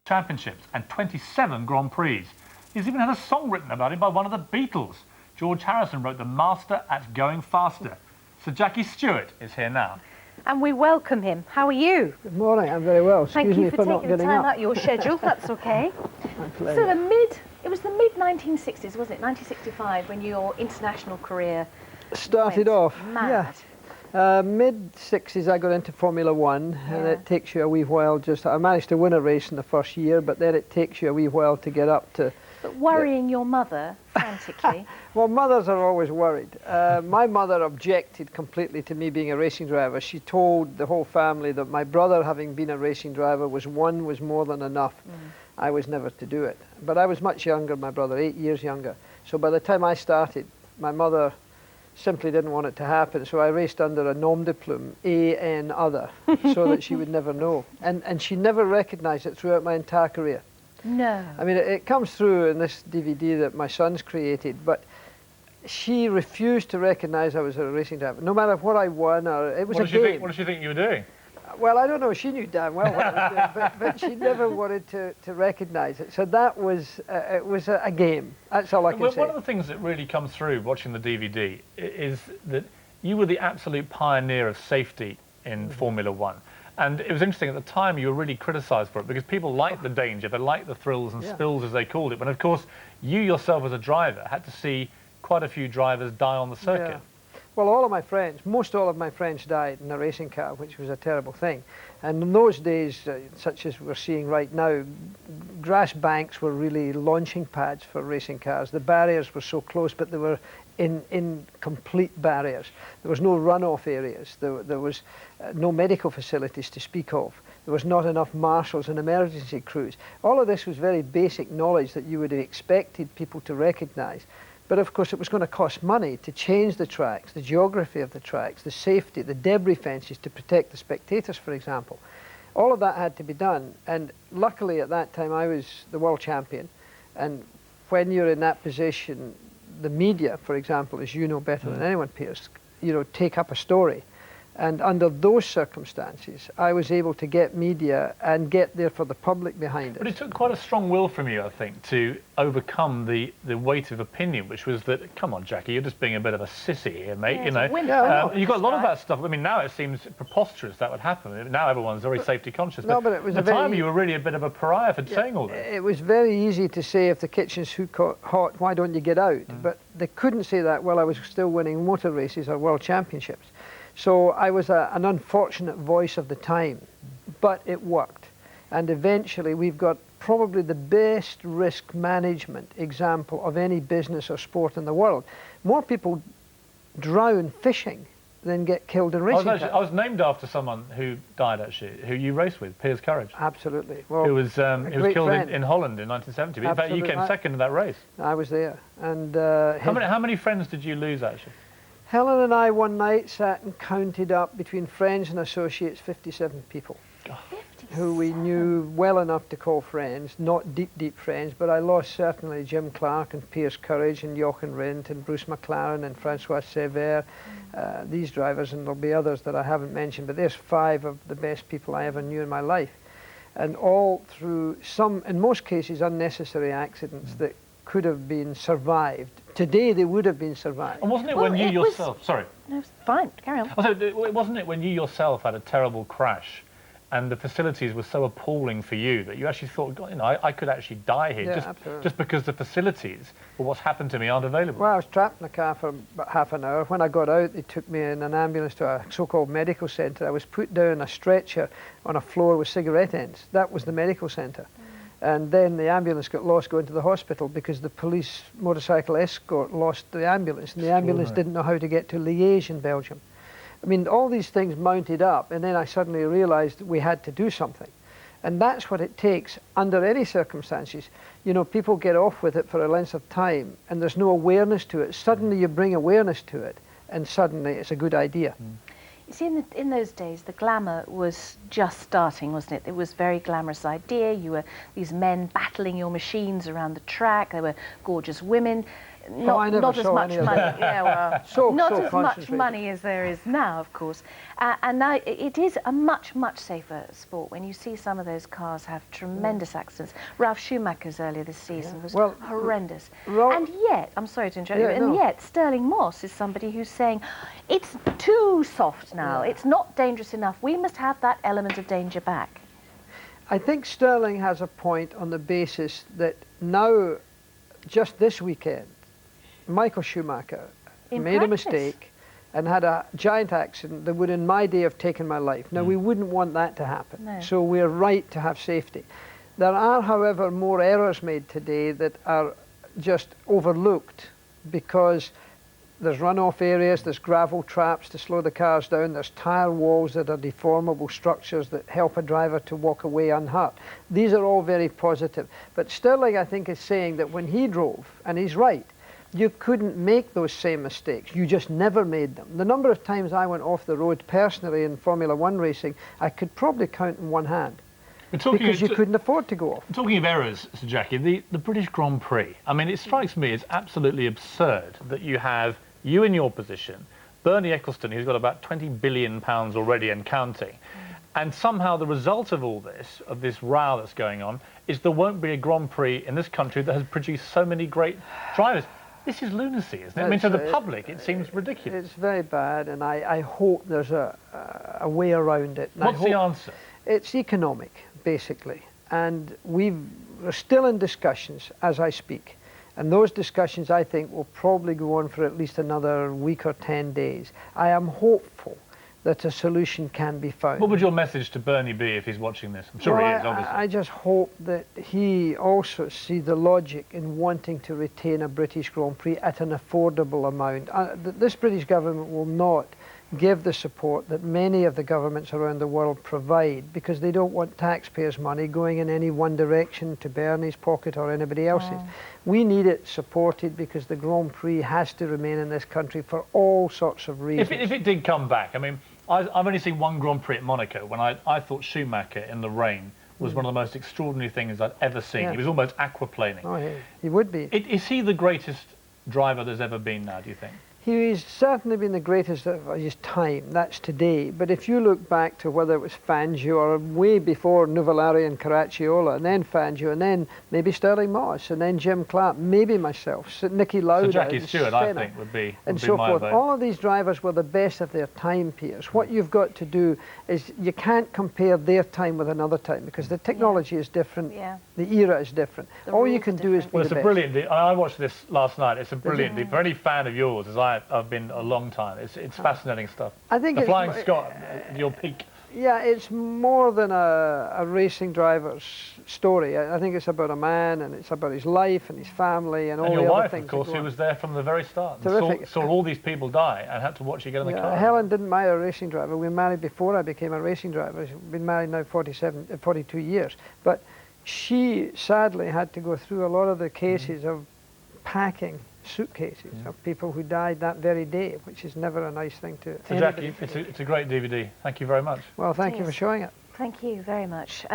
Championships and 27 Grand Prix. He's even had a song written about him by one of the Beatles. George Harrison wrote The Master at Going Faster. So Jackie Stewart is here now. And we welcome him. How are you? Good morning, I'm very well. Thank you for taking the time out of your schedule, that's okay. So it was the mid-1960s, wasn't it? 1965, when your international career started off. Mad. Yeah. Mid-60s I got into Formula One, and it takes you a wee while. I managed to win a race in the first year, but then it takes you a wee while to get up to... But worrying your mother frantically. Well, mothers are always worried. My mother objected completely to me being a racing driver. She told the whole family that my brother, having been a racing driver, was more than enough. I was never to do it. But I was much younger, my brother, 8 years younger. So by the time I started, my mother simply didn't want it to happen. So I raced under a nom de plume, A.N. other, so that she would never know. And she never recognised it throughout my entire career. No. I mean, it comes through in this DVD that my son's created, but she refused to recognise I was a racing driver, no matter what I won or it was a game. What did she think you were doing? Well, I don't know. She knew damn well what I was doing, but she never wanted to recognise it. So that was it was a game. That's all I can say. One of the things that really comes through watching the DVD is that you were the absolute pioneer of safety in Formula One. And it was interesting, at the time you were really criticised for it because people liked the danger, they liked the thrills and spills as they called it. But of course, you yourself as a driver had to see quite a few drivers die on the circuit. Yeah. Well, all of my friends, most all of my friends died in a racing car, which was a terrible thing. And in those days, such as we're seeing right now, grass banks were really launching pads for racing cars. The barriers were so close, but they were in complete barriers. There was no runoff areas. There was no medical facilities to speak of. There was not enough marshals and emergency crews. All of this was very basic knowledge that you would have expected people to recognise. But of course it was going to cost money to change the tracks, the geography of the tracks, the safety, the debris fences to protect the spectators, for example. All of that had to be done, and luckily at that time I was the world champion, and when you're in that position, the media, for example, as you know better than anyone, Piers, take up a story. And under those circumstances, I was able to get media and get there for the public behind it. But it took quite a strong will from you, I think, to overcome the weight of opinion, which was that, come on, Jackie, you're just being a bit of a sissy here, mate. Yeah, You got a lot of that stuff. I mean, now it seems preposterous that would happen. Now everyone's very safety conscious. No, but it was at the time you were really a bit of a pariah for saying all this. It was very easy to say, if the kitchen's hot, why don't you get out? But they couldn't say that while I was still winning motor races or world championships. So I was an unfortunate voice of the time, but it worked. And eventually we've got probably the best risk management example of any business or sport in the world. More people drown fishing than get killed in racing cars. I was named after someone who died, actually, who you raced with, Piers. Absolutely. Well, who was killed in Holland in 1970. In fact, you came second in that race. I was there. And how many friends did you lose, actually? Helen and I one night sat and counted up between friends and associates 57 people. 57. Who we knew well enough to call friends, not deep friends, but I lost certainly Jim Clark and Piers Courage and Jochen Rindt and Bruce McLaren and Francois Sever, these drivers, and there'll be others that I haven't mentioned, but there's 5 of the best people I ever knew in my life. And all through some, in most cases, unnecessary accidents that could have been survived. Today they would have been survived. And wasn't it when you yourself... Sorry. No, it's fine, carry on. Also, wasn't it when you yourself had a terrible crash and the facilities were so appalling for you that you actually thought, God, I could actually die here just because the facilities or what's happened to me aren't available? Well, I was trapped in the car for about half an hour. When I got out, they took me in an ambulance to a so-called medical centre. I was put down a stretcher on a floor with cigarette ends. That was the medical centre. And then the ambulance got lost going to the hospital because the police motorcycle escort lost the ambulance, and the ambulance didn't know how to get to Liège in Belgium. I mean, all these things mounted up, and then I suddenly realised we had to do something. And that's what it takes under any circumstances. People get off with it for a length of time, and there's no awareness to it. Suddenly you bring awareness to it, and suddenly it's a good idea. You see, in those days, the glamour was just starting, wasn't it? It was a very glamorous idea. You were these men battling your machines around the track. There were gorgeous women. I never not as saw much any of money. that. Yeah, well, So not as much concentrated. money as there is now, of course. And now it is a much safer sport when you see some of those cars have tremendous accidents. Ralph Schumacher's earlier this season was horrendous. And yet, I'm sorry to interrupt you, and yet Sterling Moss is somebody who's saying it's too soft now. It's not dangerous enough. We must have that element of danger back. I think Sterling has a point on the basis that now, just this weekend, Michael Schumacher made a mistake and had a giant accident that would in my day have taken my life. Now we wouldn't want that to happen, so we're right to have safety. There are, however, more errors made today that are just overlooked because there's runoff areas, there's gravel traps to slow the cars down, there's tyre walls that are deformable structures that help a driver to walk away unhurt. These are all very positive. But Sterling, I think, is saying that when he drove, and he's right, you couldn't make those same mistakes. You just never made them. The number of times I went off the road personally in Formula One racing, I could probably count in one hand. Because you couldn't afford to go off. Talking of errors, Sir Jackie, the British Grand Prix, I mean, it strikes me as absolutely absurd that you have you in your position, Bernie Ecclestone, who's got about £20 billion already and counting, and somehow the result of all this, of this row that's going on, is there won't be a Grand Prix in this country that has produced so many great drivers. This is lunacy, isn't it? I mean, to the public, it seems ridiculous. It's very bad, and I hope there's a way around it. And what's the answer? It's economic, basically, and we're still in discussions as I speak. And those discussions, I think, will probably go on for at least another week or 10 days. I am hopeful that a solution can be found. What would your message to Bernie be if he's watching this? I'm sure he is, obviously. I just hope that he also sees the logic in wanting to retain a British Grand Prix at an affordable amount. This British government will not give the support that many of the governments around the world provide because they don't want taxpayers' money going in any one direction to Bernie's pocket or anybody else's. We need it supported because the Grand Prix has to remain in this country for all sorts of reasons. If it did come back, I mean, I've only seen one Grand Prix at Monaco when I thought Schumacher in the rain was one of the most extraordinary things I'd ever seen. He was almost aquaplaning. Oh, he would be. Is he the greatest driver there's ever been now, do you think? He's certainly been the greatest of his time, that's today. But if you look back to whether it was Fangio or way before Nuvolari and Caracciola, and then Fangio, and then maybe Sterling Moss, and then Jim Clark, maybe myself, Nicky Lauda, so Jackie Stewart, I think, would be so my forth. vote. All of these drivers were the best of their time, Piers. What you've got to do is you can't compare their time with another time because the technology is different, the era is different. All you can do is be the best. Brilliant. I watched this last night. It's a brilliant. For any fan of yours, as I've been a long time, it's fascinating stuff. I think the Flying Scot, your peak. Yeah, it's more than a racing driver's story. I think it's about a man, and it's about his life and his family and all the other things. And your wife, of course, who was there from the very start. Terrific. Saw all these people die and had to watch you get in the car. Helen didn't marry a racing driver. We married before I became a racing driver. We've been married now 42 years. But she sadly had to go through a lot of the cases of packing suitcases of people who died that very day, which is never a nice thing to. So Jackie, it's a great DVD. Thank you very much. Well, thank you for showing it. Thank you very much.